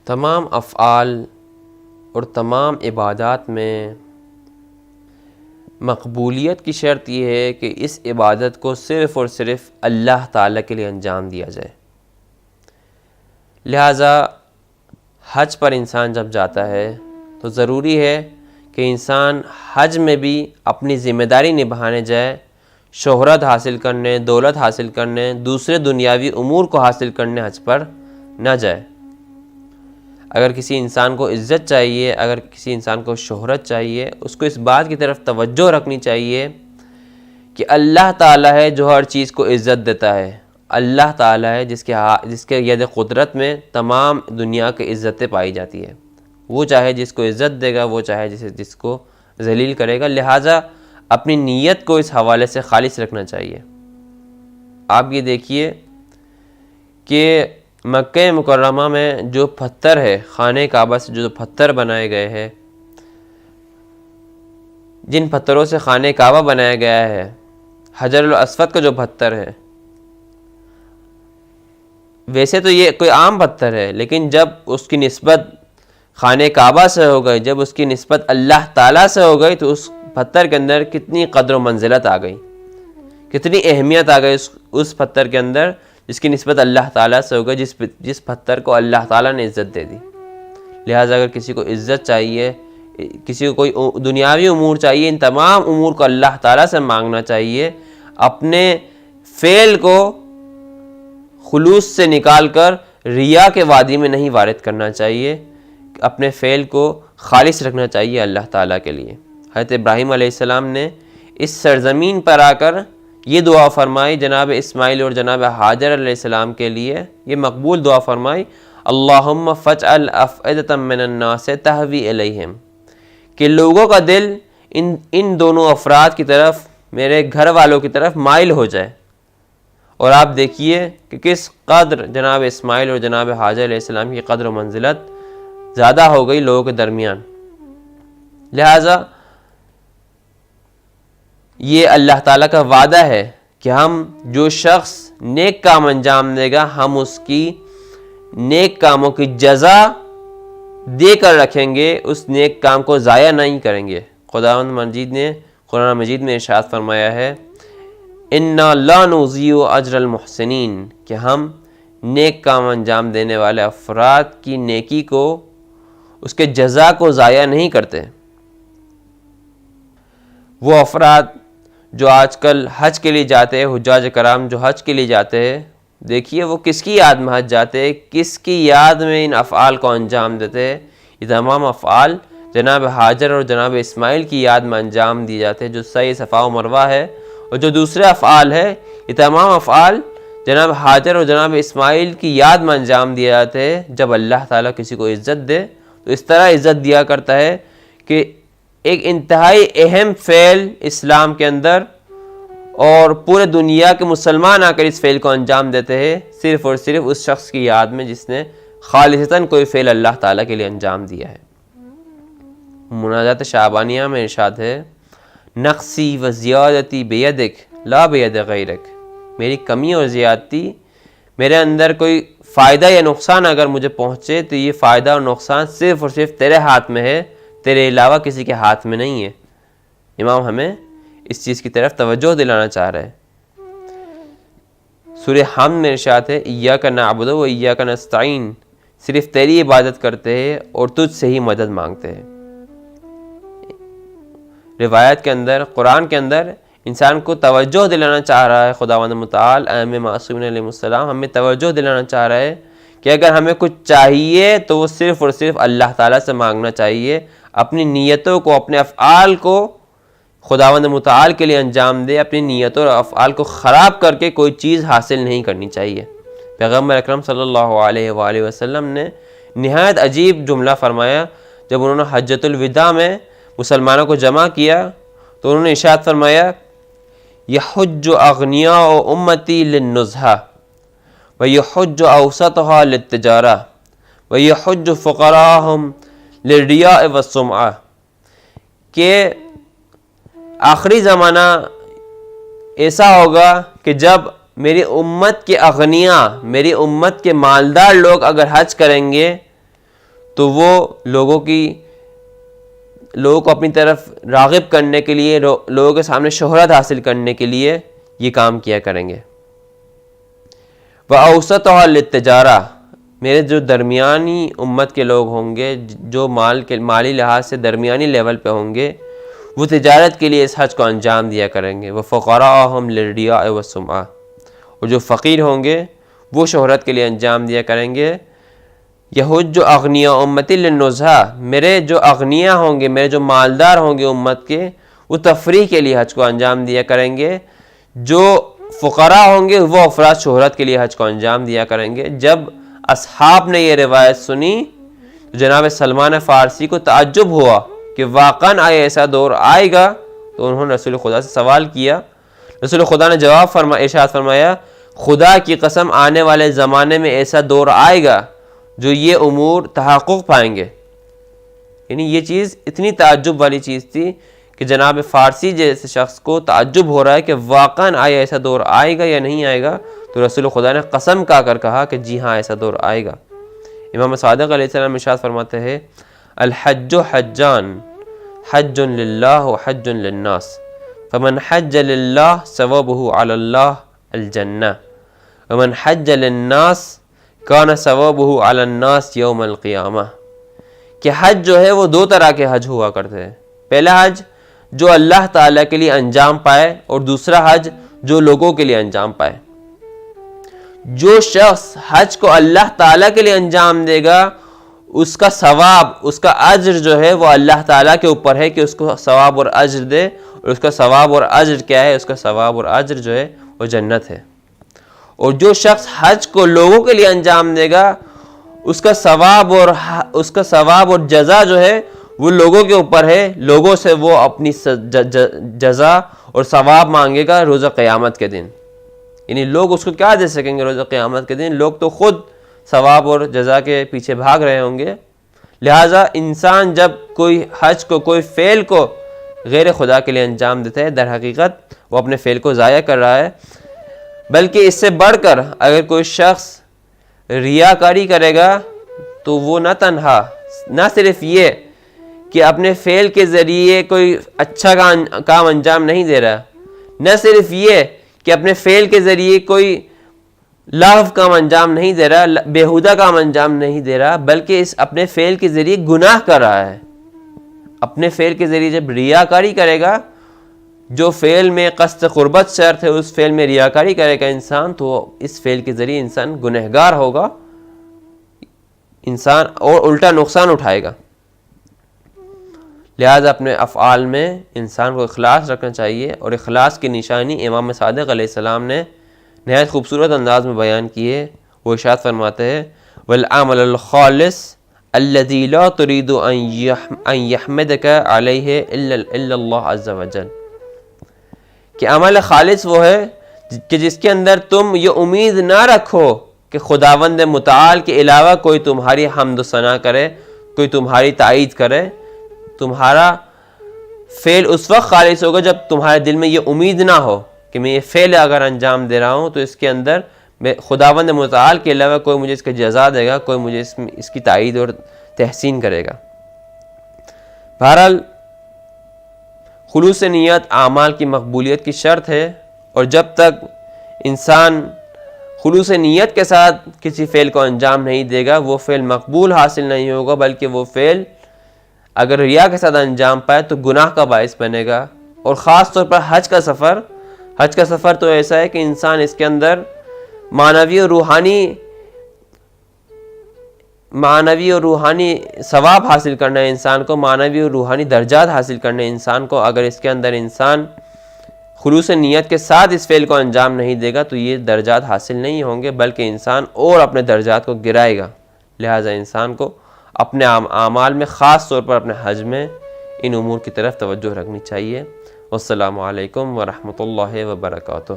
تمام افعال اور تمام عبادات میں مقبولیت کی شرط یہ ہے کہ اس عبادت کو صرف اور صرف اللہ تعالیٰ کے لیے انجام دیا جائے۔ لہٰذا حج پر انسان جب جاتا ہے تو ضروری ہے کہ انسان حج میں بھی اپنی ذمہ داری نبھانے جائے، شہرت حاصل کرنے، دولت حاصل کرنے، دوسرے دنیاوی امور کو حاصل کرنے حج پر نہ جائے۔ اگر کسی انسان کو عزت چاہیے، اگر کسی انسان کو شہرت چاہیے، اس کو اس بات کی طرف توجہ رکھنی چاہیے کہ اللہ تعالیٰ ہے جو ہر چیز کو عزت دیتا ہے، اللہ تعالیٰ ہے جس کے ید قدرت میں تمام دنیا کی عزتیں پائی جاتی ہے۔ وہ چاہے جس کو عزت دے گا، وہ چاہے جس کو ذلیل کرے گا، لہٰذا اپنی نیت کو اس حوالے سے خالص رکھنا چاہیے۔ آپ یہ دیکھیے کہ مکہ مکرمہ میں جو پتھر ہے، خانہ کعبہ سے جو پتھر بنائے گئے ہیں، جن پتھروں سے خانہ کعبہ بنایا گیا ہے، حجر الاسود کا جو پتھر ہے، ویسے تو یہ کوئی عام پتھر ہے، لیکن جب اس کی نسبت خانہ کعبہ سے ہو گئی، جب اس کی نسبت اللہ تعالیٰ سے ہو گئی، تو اس پتھر کے اندر کتنی قدر و منزلت آ گئی، کتنی اہمیت آ گئی اس پتھر کے اندر جس کی نسبت اللہ تعالیٰ سے ہو گئی، جس پتھر کو اللہ تعالیٰ نے عزت دے دی۔ لہٰذا اگر کسی کو عزت چاہیے، کسی کو کوئی دنیاوی امور چاہیے، ان تمام امور کو اللہ تعالیٰ سے مانگنا چاہیے۔ اپنے فعل کو خلوص سے نکال کر ریا کے وادی میں نہیں وارد کرنا چاہیے، اپنے فعل کو خالص رکھنا چاہیے اللہ تعالیٰ کے لیے۔ حضرت ابراہیم علیہ السلام نے اس سرزمین پر آ کر یہ دعا فرمائی، جناب اسماعیل اور جناب ہاجر علیہ السلام کے لیے یہ مقبول دعا فرمائی، اللہم فاجعل افئدۃ من الناس تہوی الیہم، کہ لوگوں کا دل ان دونوں افراد کی طرف، میرے گھر والوں کی طرف مائل ہو جائے۔ اور آپ دیکھیے کہ کس قدر جناب اسماعیل اور جناب ہاجر علیہ السلام کی قدر و منزلت زیادہ ہو گئی لوگوں کے درمیان۔ لہٰذا یہ اللہ تعالیٰ کا وعدہ ہے کہ ہم جو شخص نیک کام انجام دے گا، ہم اس کی نیک کاموں کی جزا دے کر رکھیں گے، اس نیک کام کو ضائع نہیں کریں گے۔ خداوند مجید نے قرآن مجید میں ارشاد فرمایا ہے، اِنَّا لَا نُضِيعُ أَجْرَ الْمُحْسِنِينَ، کہ ہم نیک کام انجام دینے والے افراد کی نیکی کو، اس کے جزا کو ضائع نہیں کرتے۔ وہ افراد جو آج کل حج کے لیے جاتے ہیں، حجاج کرام جو حج کے لیے جاتے ہیں، دیکھیے وہ کس کی یاد میں حج جاتے ہیں، کس کی یاد میں ان افعال کو انجام دیتے ہیں۔ یہ تمام افعال جناب ہاجر اور جناب اسماعیل کی یاد میں انجام دیے جاتے ہیں، جو سعی صفا و مروہ ہے، اور جو دوسرے افعال ہے، یہ تمام افعال جناب ہاجر اور جناب اسماعیل کی یاد میں انجام دیے جاتے ہیں۔ جب اللہ تعالیٰ کسی کو عزت دے تو اس طرح عزت دیا کرتا ہے کہ ایک انتہائی اہم فعل اسلام کے اندر، اور پورے دنیا کے مسلمان آ کر اس فعل کو انجام دیتے ہیں، صرف اور صرف اس شخص کی یاد میں جس نے خالصتاً کوئی فعل اللہ تعالیٰ کے لیے انجام دیا ہے۔ مناجات شعبانیہ میں ارشاد ہے، نقصی و زیادتی بیدک لا بید غیرک، میری کمی اور زیادتی، میرے اندر کوئی فائدہ یا نقصان اگر مجھے پہنچے تو یہ فائدہ اور نقصان صرف اور صرف تیرے ہاتھ میں ہے، تیرے علاوہ کسی کے ہاتھ میں نہیں ہے۔ امام ہمیں اس چیز کی طرف توجہ دلانا چاہ رہے ہیں۔ سورہ حمد میں ارشاد ہے، ایاک نعبد و ایاک نستعین، صرف تیری عبادت کرتے ہیں اور تجھ سے ہی مدد مانگتے ہیں۔ روایت کے اندر، قرآن کے اندر انسان کو توجہ دلانا چاہ رہا ہے خداوند متعال، ائمہ معصومین علیہ السلام ہمیں توجہ دلانا چاہ رہا ہے کہ اگر ہمیں کچھ چاہیے تو وہ صرف اور صرف اللہ تعالیٰ سے مانگنا چاہیے، اپنی نیتوں کو، اپنے افعال کو خداوند متعال کے لیے انجام دے، اپنی نیتوں اور افعال کو خراب کر کے کوئی چیز حاصل نہیں کرنی چاہیے۔ پیغمبر اکرم صلی اللہ علیہ وآلہ وسلم نے نہایت عجیب جملہ فرمایا جب انہوں نے حجۃ الوداع میں مسلمانوں کو جمع کیا تو انہوں نے ارشاد فرمایا، یحج اغنیاء امتی للنزہہ ویحج اوسطها للتجارہ ویحج فقراءہم للریاء والسمعہ، کہ آخری زمانہ ایسا ہوگا کہ جب میری امت کے اغنیاء، میری امت کے مالدار لوگ اگر حج کریں گے تو وہ لوگوں کو اپنی طرف راغب کرنے کے لیے، لوگوں کے سامنے شہرت حاصل کرنے کے لیے یہ کام کیا کریں گے۔ وَأَوْسَطُهَا لِلتِّجَارَةِ، میرے جو درمیانی امت کے لوگ ہوں گے، جو مالی لحاظ سے درمیانی لیول پہ ہوں گے، وہ تجارت کے لیے اس حج کو انجام دیا کریں گے۔ وَفُقَرَاءُهُمْ لِلرِّيَاءِ وَالسُّمْعَةِ، اور جو فقیر ہوں گے وہ شہرت کے لیے انجام دیا کریں گے۔ یحج اغنیاء امتی للنزہہ، میرے جو اغنیاء ہوں گے، میرے جو مالدار ہوں گے امت کے، وہ تفریح کے لیے حج کو انجام دیا کریں گے۔ جو فقراء ہوں گے وہ افراد شہرت کے لیے حج کو انجام دیا کریں گے۔ جب اصحاب نے یہ روایت سنی تو جناب سلمان فارسی کو تعجب ہوا کہ واقعاً ایسا دور آئے گا، تو انہوں نے رسول خدا سے سوال کیا۔ رسول خدا نے ارشاد فرمایا، خدا کی قسم آنے والے زمانے میں ایسا دور آئے گا جو یہ امور تحقق پائیں گے۔ یعنی یہ چیز اتنی تعجب والی چیز تھی کہ جناب فارسی جیسے شخص کو تعجب ہو رہا ہے کہ واقعاً ایسا دور آئے گا یا نہیں آئے گا، تو رسول خدا نے قسم کھا کر کہا کہ جی ہاں ایسا دور آئے گا۔ امام صادق علیہ السلام ارشاد فرماتے ہیں، الحج حجان، حج للہ و حج للناس، فمن حج للہ ثوابہ علی اللہ الجنہ، ومن حج للناس کان ثوابہ علی الناس یوم القیامہ۔ کہ حج جو ہے وہ دو طرح کے حج ہوا کرتے ہیں۔ پہلا حج جو اللہ تعالیٰ کے لیے انجام پائے، اور دوسرا حج جو لوگوں کے لیے انجام پائے۔ جو شخص حج کو اللہ تعالیٰ کے لیے انجام دے گا، اس کا ثواب، اس کا اجر جو ہے وہ اللہ تعالیٰ کے اوپر ہے کہ اس کو ثواب اور اجر دے، اور اس کا ثواب اور اجر کیا ہے؟ اس کا ثواب اور اجر جو ہے وہ جنت ہے۔ اور جو شخص حج کو لوگوں کے لیے انجام دے گا، اس کا ثواب اور جزا جو ہے وہ لوگوں کے اوپر ہے، لوگوں سے وہ اپنی جزا اور ثواب مانگے گا روز قیامت کے دن۔ یعنی لوگ اس کو کیا دے سکیں گے روز قیامت کے دن؟ لوگ تو خود ثواب اور جزا کے پیچھے بھاگ رہے ہوں گے۔ لہٰذا انسان جب کوئی حج کو، کوئی فعل کو غیر خدا کے لیے انجام دیتا ہے، در حقیقت وہ اپنے فعل کو ضائع کر رہا ہے۔ بلکہ اس سے بڑھ کر اگر کوئی شخص ریاکاری کرے گا تو وہ نہ صرف یہ کہ اپنے فعل کے ذریعے کوئی اچھا کام انجام نہیں دے رہا، نہ صرف یہ کہ اپنے فعل کے ذریعے کوئی لاغو کام انجام نہیں دے رہا، بیہودہ کام انجام نہیں دے رہا، بلکہ اس اپنے فعل کے ذریعے گناہ کر رہا ہے۔ اپنے فعل کے ذریعے جب ریاکاری کرے گا، جو فعل میں قصد قربت شرط ہے اس فعل میں ریاکاری کرے گا انسان، تو اس فعل کے ذریعے انسان گنہگار ہوگا، انسان اور الٹا نقصان اٹھائے گا۔ لہذا اپنے افعال میں انسان کو اخلاص رکھنا چاہیے، اور اخلاص کی نشانی امام صادق علیہ السلام نے نہایت خوبصورت انداز میں بیان کی ہے۔ وہ ارشاد فرماتے ہیں، وَالْعَمَلُ الْخَالِصُ الَّذِي لَا تُرِيدُ أَن يَحْمِدَكَ عَلَيْهِ إِلَّا اللَّهُ عَزَّ وَجَلَّ، کہ عمل خالص وہ ہے کہ جس کے اندر تم یہ امید نہ رکھو کہ خداوند متعال کے علاوہ کوئی تمہاری حمد و ثنا کرے، کوئی تمہاری تائید کرے۔ تمہارا فعل اس وقت خالص ہوگا جب تمہارے دل میں یہ امید نہ ہو کہ میں یہ فعل اگر انجام دے رہا ہوں تو اس کے اندر خداوند متعال کے علاوہ کوئی مجھے اس کا جزا دے گا، کوئی مجھے اس کی تائید اور تحسین کرے گا۔ بہرحال خلوص نیت اعمال کی مقبولیت کی شرط ہے، اور جب تک انسان خلوص نیت کے ساتھ کسی فعل کو انجام نہیں دے گا، وہ فعل مقبول حاصل نہیں ہوگا، بلکہ وہ فعل اگر ریا کے ساتھ انجام پائے تو گناہ کا باعث بنے گا۔ اور خاص طور پر حج کا سفر تو ایسا ہے کہ انسان اس کے اندر معنوی اور روحانی ثواب حاصل کرنا ہے انسان کو، معنوی اور روحانی درجات حاصل کرنے انسان کو۔ اگر اس کے اندر انسان خلوص نیت کے ساتھ اس فعل کو انجام نہیں دے گا تو یہ درجات حاصل نہیں ہوں گے، بلکہ انسان اور اپنے درجات کو گرائے گا۔ لہٰذا انسان کو اپنے اعمال میں، خاص طور پر اپنے حج میں، ان امور کی طرف توجہ رکھنی چاہیے۔ والسلام علیکم ورحمۃ اللہ وبرکاتہ۔